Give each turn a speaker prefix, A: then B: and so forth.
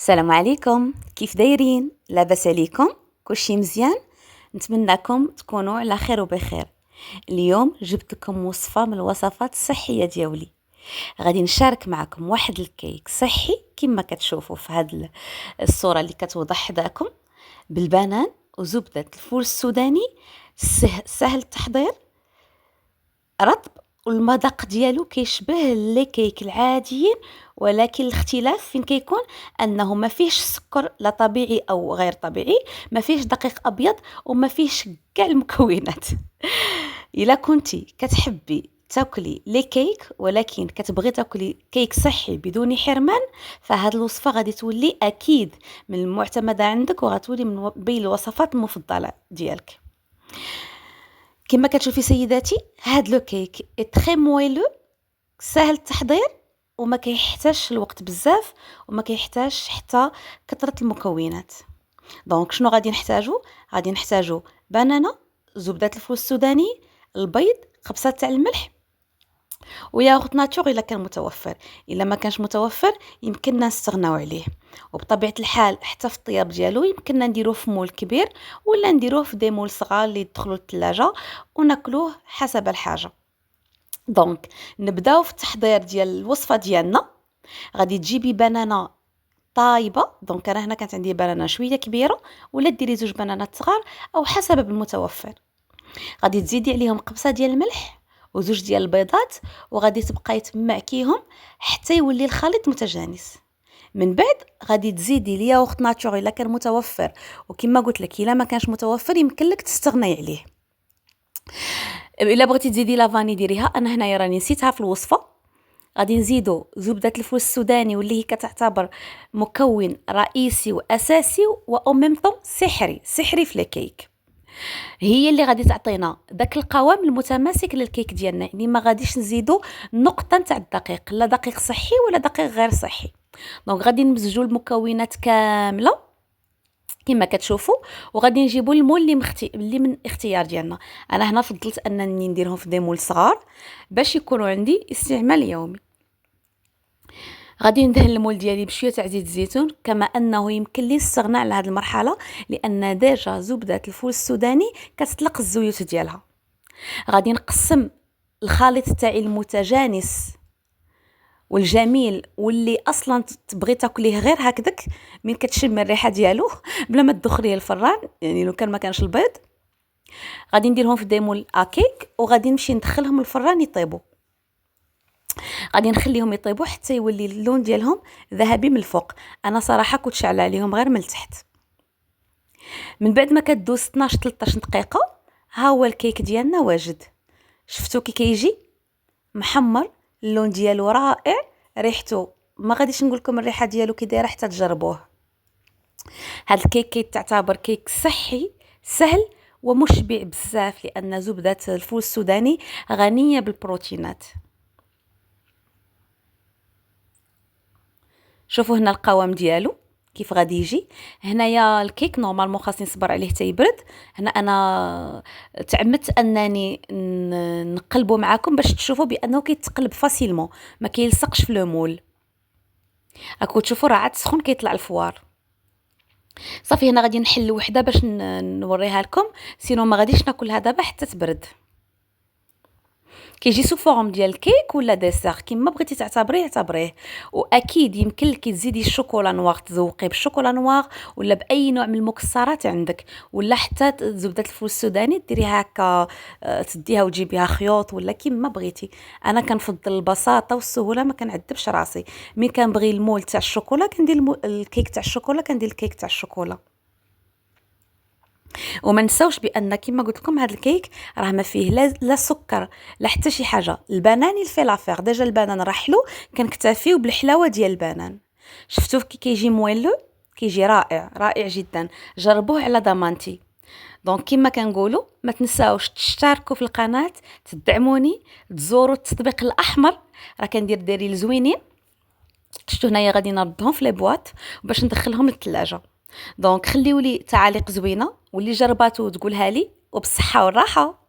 A: السلام عليكم، كيف دايرين؟ لاباس عليكم؟ كلشي مزيان؟ نتمنىكم تكونوا على خير وبخير. اليوم جبت لكم وصفة من الوصفات الصحية ديالي. غادي نشارك معكم واحد الكيك صحي كما كتشوفوا في هذه الصورة اللي كتوضح حداكم، بالبنان وزبدة الفول السوداني. سهل التحضير، رطب، والمذاق ديالو كيشبه لي كيك العاديين، ولكن الاختلاف فين كيكون انه ما فيهش السكر لا طبيعي او غير طبيعي، ما فيهش دقيق ابيض، وما فيهش كاع المكونات. الا كنتي كتحبي تاكلي لي كيك ولكن كتبغي تاكلي كيك صحي بدون حرمان، فهاد الوصفه غادي تولي اكيد من المعتمده عندك، وغتولي من بين الوصفات المفضله ديالك. كما كتشوفي سيداتي، هاد لو كيك تري مويلو، سهل التحضير، وما كيحتاجش الوقت بزاف، وما كيحتاجش حتى كثرة المكونات. دونك شنو غادي نحتاجو؟ غادي نحتاجو بنانه، زبدة الفول السوداني، البيض، خبصه تاع الملح، وياغوت ناتور الا كان متوفر. الا ما كانش متوفر يمكننا نستغناو عليه، وبطبيعه الحال حتى في الطياب ديالو يمكننا نديروه في مول كبير ولا نديروه في دي مول صغار اللي يدخلوا للثلاجه وناكلوه حسب الحاجه. دونك نبداو في التحضير ديال الوصفه ديالنا. غادي تجيبي بنانه طايبه، دونك انا هنا كانت عندي بنانه شويه كبيره، ولا ديري 2 بنانات صغار او حسب المتوفر. غادي تزيدي عليهم قبصه ديال الملح وزوج ديال البيضات، وغادي تبقاي تمعكيهم حتى يولي الخليط متجانس. من بعد غادي تزيدي الياغورت ناتور الا كان متوفر، وكما قلت لك الا ما كانش متوفر يمكن لك تستغني عليه. الا بغيتي تزيدي لا فاني ديريها، انا هنايا راني نسيتها في الوصفه. غادي نزيدو زبده الفول السوداني واللي هي كتعتبر مكون رئيسي واساسي و ميم طون سحري في الكيك. هي اللي غادي تعطينا داك القوام المتماسك للكيك ديالنا، يعني ما غاديش نزيدو نقطه نتاع الدقيق، لا دقيق صحي ولا دقيق غير صحي. دونك غادي نمزجوا المكونات كامله كما كتشوفوا، وغادي نجيبوا المول اللي من الاختيار ديالنا. انا هنا فضلت انني نديرهم في دي مول صغار باش يكونوا عندي استعمال يومي. غادي ندهن المول ديالي بشويه تاع زيت الزيتون، كما انه يمكن لي نستغنى على هذه المرحله لان ديجا زبده الفول السوداني كتطلق الزيوت ديالها. غادي نقسم الخليط تاعي المتجانس والجميل، واللي اصلا تبغي تاكليه غير هكذاك من كتشم الريحه ديالو بلا ما تدخليه الفران، يعني لو كان ما كانش البيض. غادي نديرهم في ديمول اكيك، وغادي نمشي ندخلهم الفران يطيبوا. غادي نخليهم يطيبوا حتى يولي اللون ديالهم ذهبي من الفوق. انا صراحه كنت شعله عليهم غير من التحت. من بعد ما كدوز 12 13 دقيقه، ها هو الكيك ديالنا واجد. شفتوا كي كيجي محمر، اللون ديالو رائع، ريحته ما غاديش نقول لكم الريحه ديالو كي دايره حتى تجربوه. هاد الكيك كيتعتبر كيك صحي سهل ومشبع بزاف، لان زبده الفول السوداني غنيه بالبروتينات. شوفوا هنا القوام ديالو كيف غادي يجي. هنايا الكيك نورمالمون خاصني نصبر عليه حتى يبرد. هنا انا تعمدت انني نقلبه معكم باش تشوفوا بانه كيتقلب فاسيلمون، ما كيلصقش في لو مول. راكم تشوفوا راه عاد سخون كيطلع الفوار. صافي هنا غادي نحل وحده باش نوريها لكم، سينو ما غاديش ناكلها دابا حتى تبرد. كيجي سو فورم ديال الكيك ولا ديسير، كيما بغيتي تعتبريه اعتبريه. واكيد يمكن لك تزيدي الشوكولا نوار، تذوقيه بالشوكولا نوار ولا باي نوع من المكسرات عندك، ولا حتى زبده الفول السوداني ديريها هكا، تديها وتجيبيها خيوط ولا كيما بغيتي. انا كنفضل البساطه والسهوله، ما كنعذبش راسي. ملي كنبغي المول تاع الشوكولا كندير الكيك تاع الشوكولا، كندير الكيك تاع الشوكولا. وما نساوش بان كما قلت لكم هذا الكيك راه ما فيه لا سكر لا حتى شي حاجه. البنان يلفي لافير، ديجا البنان راه حلو، كنكتفيو بالحلاوه ديال البنان. شفتوه كي كيجي مويلو، كيجي رائع جدا. جربوه على ضمانتي. دونك كما كنقولوا ما تنساوش تشتركوا في القناه، تدعموني، تزوروا التطبيق الاحمر، راه كندير داري زوينين. شفتوا هنايا غادي نردهم في لي بواط باش ندخلهم للثلاجه. دونك خليولي تعاليق زوينه، واللي جرباتو تقولها لي، وبالصحه والراحه.